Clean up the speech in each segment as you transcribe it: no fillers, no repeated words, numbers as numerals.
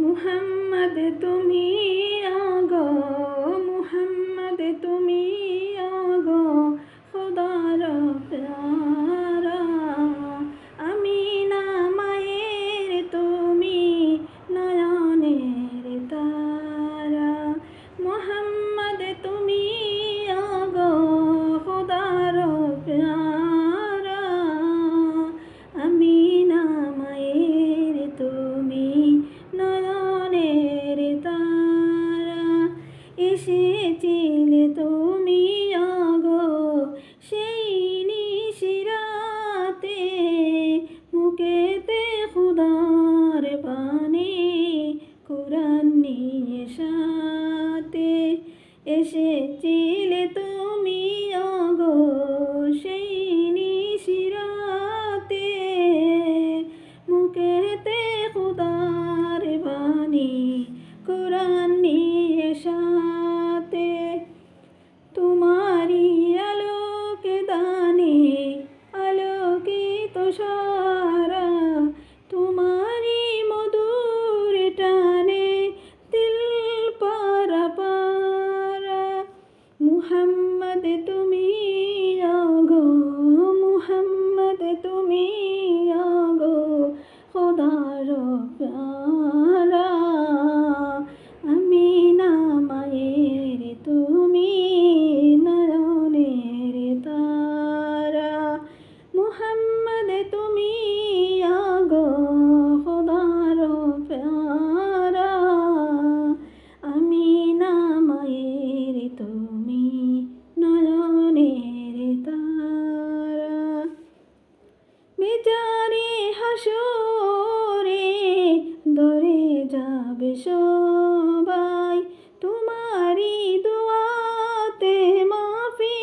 মুহাম্মদ তুমি আগো, মুহাম্মদ তুমি আগো, খোদার প্যারা। আমিনা মায়ের তুমি নয়নের তারা। মুহাম্মদ তুমি আগো, খোদার প্যারা। আমিনা মায়ের তুমি নয়নের তারা। এসেছিলে তুমি আগো সেই নিশিরাতে, মুখেতে খুদার বাণী কুরআন নিয়ে সাথে। এসেছিলে তুমি আগো সেই নিশিরাতে, মুখেতে খুদার বাণী কুরআন নিয়ে সাথে। তোমারি আলোকে দানে আলোকিত সারা, তোমারি মধুর টানে দিল পারা পারা। মুহাম্মদ তুমি আগো, মুহাম্মদ তুমি আগো, খোদার প্যারা। আমিনা মায়ের তুমি নয়নের তারা। মুহাম্মদ তুমি আগো, খোদার প্যারা। আমিনা মায়ের তুমি নয়নের তারা। বিচারে হাসরে ধরে যাবে সবাই, তোমারি দুয়াতে মাফি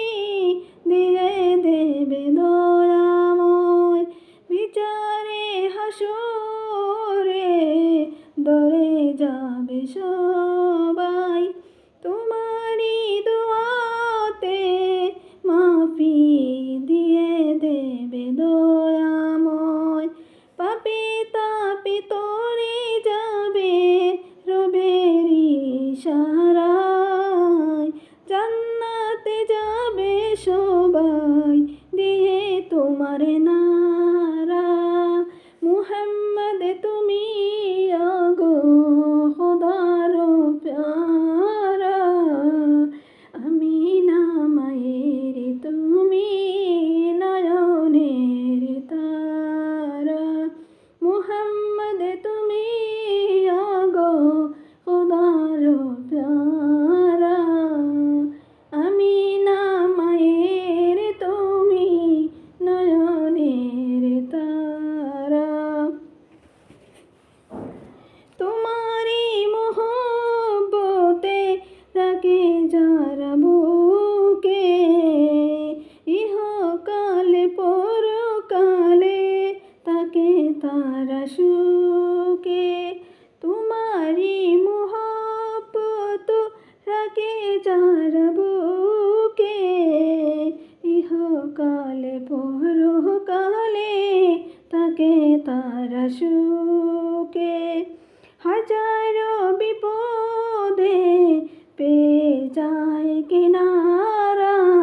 দিয়ে দেবে দয়াময়। বিচারে হাসরে ধরে যাবে সবাই, তোমারি দুয়াতে মাফি দিয়ে দেবে দয়াময়। পাপী তাপী তরে যাবে রবের ইশারায়, জান্নাতে যাবে সবাই দিয়ে তোমার নারা। মুহাম্মদ তুমি আগো, খোদার প্যারা। আমিনা মায়ের তুমি নয়নের তারা। মুহাম্মদ তুমি আগো, খোদার প্যারা। আমিনা মায়ের তুমি নয়নের তারা। তোমারি মহব্বতে রাখে যারা বুকে, ইহকালে পরকালে তাকে তারা সুখে। তোমারি মহব্বত রাখে যারা বুকে, ইহকালে পরকালে তাকে তারা সুখে। হাজারো বিপদে পেয়ে যায় কিনারায়,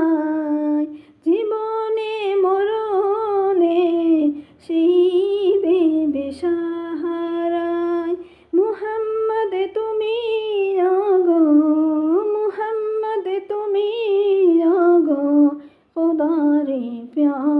জীবনে মরণে সেই দেবে সাহারায়। মুহাম্মদ তুমি আগো, মুহাম্মদ তুমি আগো, খোদার প্যারা।